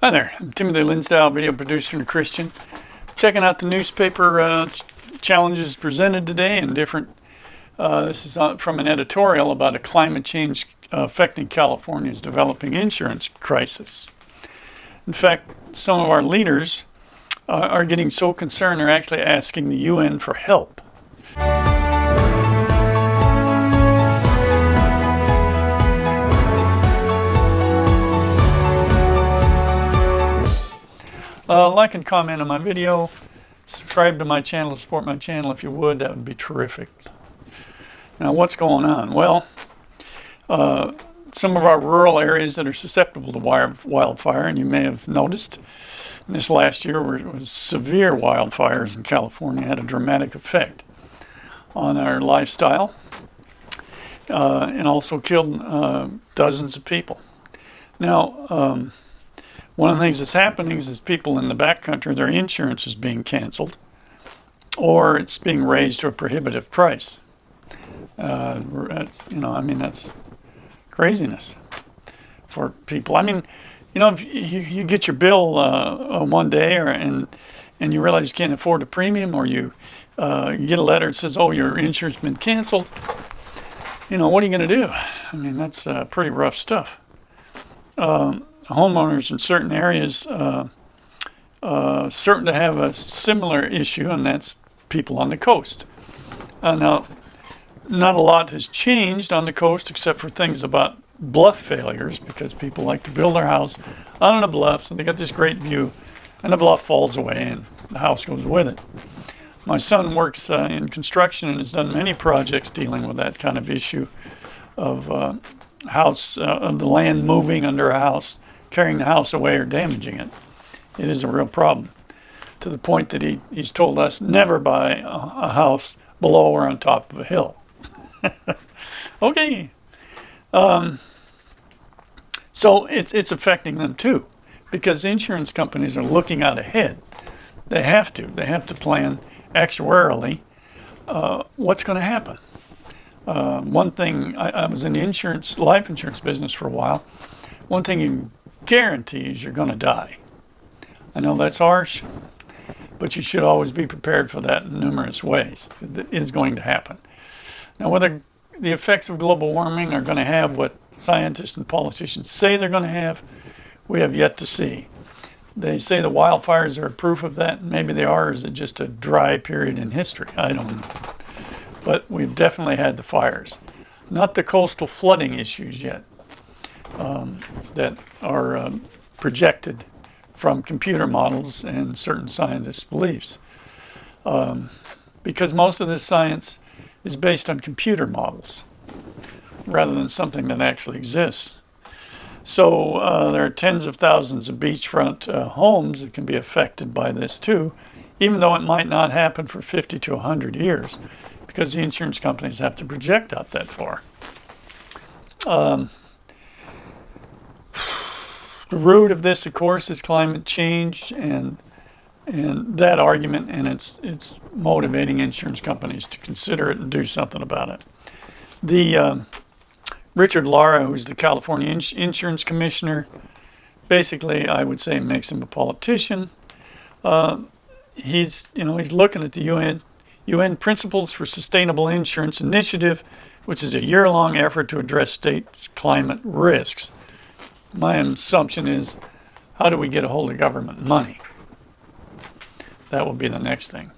Hi there, I'm Timothy Linsdau, video producer and Christian. Checking out the newspaper challenges presented today and different. This is from an editorial about a climate change affecting California's developing insurance crisis. In fact, some of our leaders are getting so concerned they're actually asking the UN for help. Like and comment on my video. Subscribe to my channel, support my channel if you would. That would be terrific. Now, what's going on? Well, some of our rural areas that are susceptible to wildfire, and you may have noticed this last year was severe wildfires in California, had a dramatic effect on our lifestyle and also killed dozens of people. Now, one of the things that's happening is people in the backcountry, their insurance is being canceled or it's being raised to a prohibitive price. That's craziness for people. If you get your bill one day and you realize you can't afford a premium, or you get a letter that says, oh, your insurance has been canceled, what are you going to do? That's pretty rough stuff. Homeowners in certain areas certain to have a similar issue, and that's people on the coast. Now, not a lot has changed on the coast except for things about bluff failures, because people like to build their house on a bluff, so they got this great view, and the bluff falls away and the house goes with it. My son works in construction and has done many projects dealing with that kind of issue of of the land moving under a house, carrying the house away or damaging it. It is a real problem, to the point that he's told us never buy a house below or on top of a hill. Okay. So it's affecting them too, because insurance companies are looking out ahead. They have to plan actuarially what's going to happen. One thing, I was in the life insurance business for a while. One thing you guarantee is you're going to die. I know that's harsh, but you should always be prepared for that in numerous ways. It is going to happen. Now, whether the effects of global warming are going to have what scientists and politicians say they're going to have, we have yet to see. They say the wildfires are proof of that. Maybe they are. Or is it just a dry period in history? I don't know. But we've definitely had the fires. Not the coastal flooding issues yet that are projected from computer models and certain scientists' beliefs. Because most of this science is based on computer models rather than something that actually exists. So there are tens of thousands of beachfront homes that can be affected by this too, even though it might not happen for 50 to 100 years, because the insurance companies have to project out that far. The root of this, of course, is climate change and that argument, and it's motivating insurance companies to consider it and do something about it. The Richard Lara, who's the California Insurance Commissioner, basically, I would say, makes him a politician. He's looking at the UN Principles for Sustainable Insurance Initiative, which is a year-long effort to address states' climate risks. My assumption is, how do we get a hold of government money? That will be the next thing.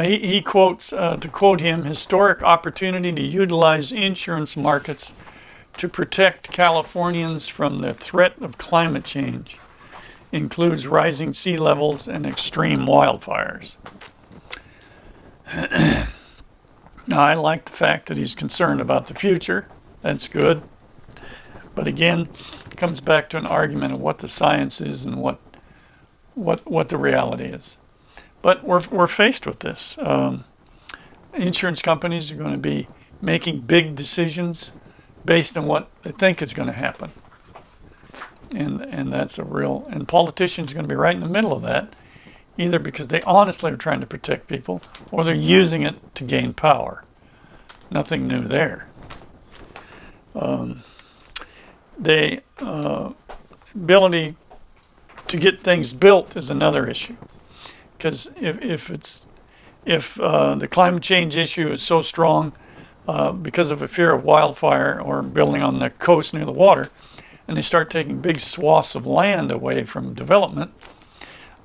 He quotes, to quote him, historic opportunity to utilize insurance markets to protect Californians from the threat of climate change includes rising sea levels and extreme wildfires. Now, I like the fact that he's concerned about the future. That's good. But again, it comes back to an argument of what the science is and what the reality is. But we're faced with this. Insurance companies are going to be making big decisions based on what they think is going to happen. And that's and politicians are going to be right in the middle of that, either because they honestly are trying to protect people or they're using it to gain power. Nothing new there. The ability to get things built is another issue. Because if the climate change issue is so strong because of a fear of wildfire or building on the coast near the water, and they start taking big swaths of land away from development,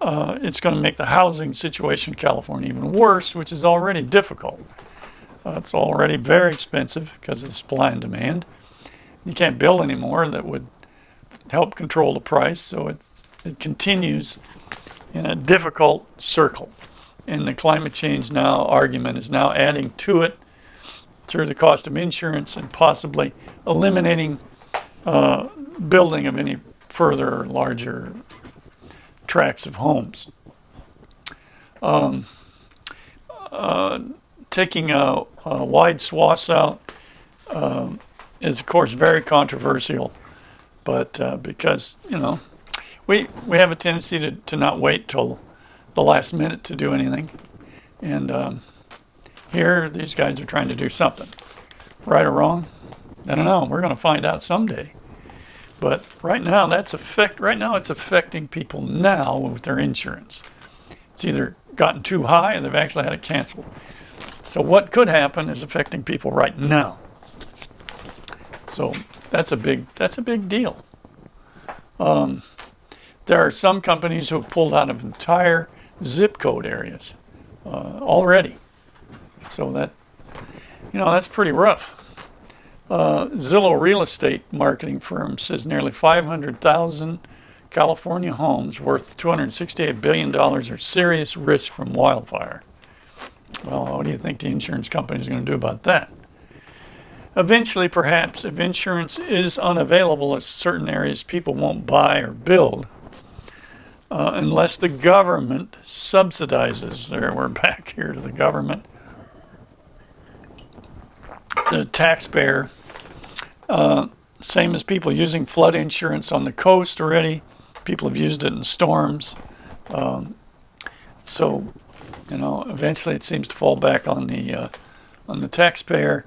it's going to make the housing situation in California even worse, which is already difficult. It's already very expensive because of supply and demand. You can't build anymore that would help control the price, so it continues in a difficult circle. And the climate change now argument is now adding to it through the cost of insurance and possibly eliminating building of any further larger tracts of homes. Taking wide swaths out is, of course, very controversial, but because, we have a tendency to not wait till the last minute to do anything. And here, these guys are trying to do something. Right or wrong? I don't know. We're going to find out someday. But right now, it's affecting people now with their insurance. It's either gotten too high or they've actually had it canceled. So what could happen is affecting people right now. So that's a big deal. There are some companies who have pulled out of entire zip code areas already. So that's pretty rough. Zillow real estate marketing firm says nearly 500,000 California homes worth $268 billion are serious risk from wildfire. Well, what do you think the insurance company is going to do about that? Eventually, perhaps, if insurance is unavailable in certain areas, people won't buy or build unless the government subsidizes. There, we're back here to the government. The taxpayer, same as people using flood insurance on the coast already. People have used it in storms. So, eventually it seems to fall back on the taxpayer.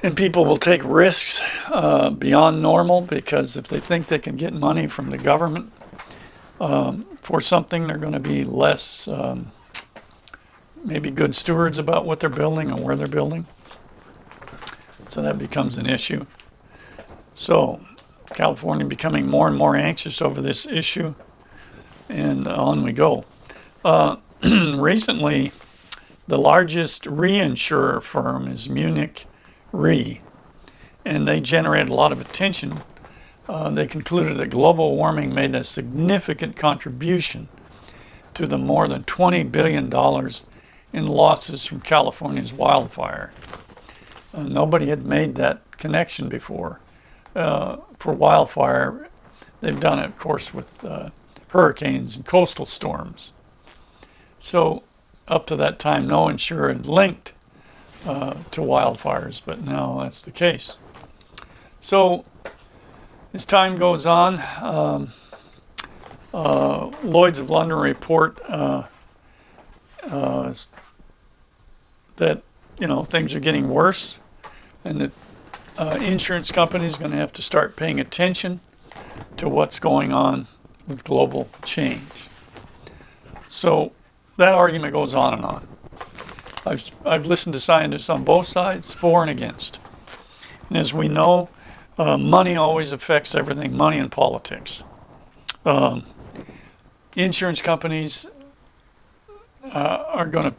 And people will take risks beyond normal because if they think they can get money from the government for something, they're going to be less maybe good stewards about what they're building and where they're building. So that becomes an issue. So California becoming more and more anxious over this issue, and on we go. Recently, the largest reinsurer firm is Munich Re, and they generated a lot of attention. They concluded that global warming made a significant contribution to the more than $20 billion in losses from California's wildfire. Nobody had made that connection before. For wildfire, they've done it, of course, with hurricanes and coastal storms. So up to that time, no insurer had linked to wildfires, but now that's the case. So as time goes on, Lloyd's of London report that things are getting worse, and that insurance companies are going to have to start paying attention to what's going on with global change. So that argument goes on and on. I've listened to scientists on both sides, for and against. And as we know, money always affects everything, money and politics. Insurance companies are going to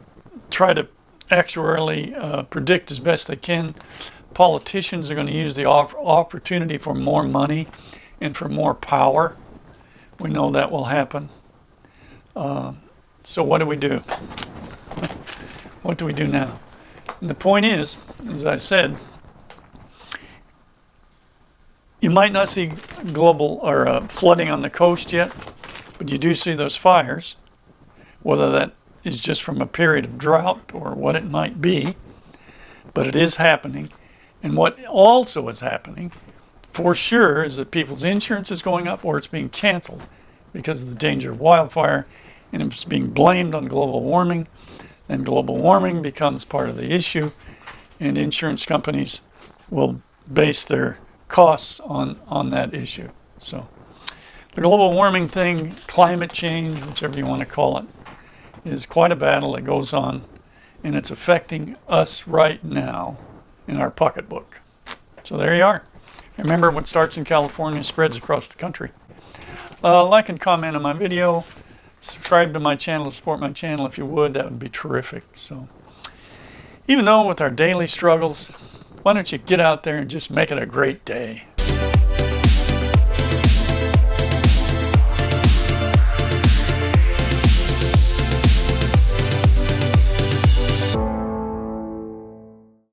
try to actuarially predict as best they can. Politicians are going to use the opportunity for more money and for more power. We know that will happen. So what do we do? What do we do now? And the point is, as I said, you might not see global or flooding on the coast yet, but you do see those fires, whether that is just from a period of drought or what it might be, but it is happening. And what also is happening, for sure, is that people's insurance is going up or it's being canceled because of the danger of wildfire, and it's being blamed on global warming. Then global warming becomes part of the issue, and insurance companies will base their costs on that issue. So The global warming thing, climate change, whichever you want to call it, is quite a battle that goes on, and it's affecting us right now in our pocketbook. So there you are. Remember, what starts in California spreads across the country. Like and comment on my video. Subscribe to my channel to support my channel if you would. That would be terrific. So, even though with our daily struggles, why don't you get out there and just make it a great day?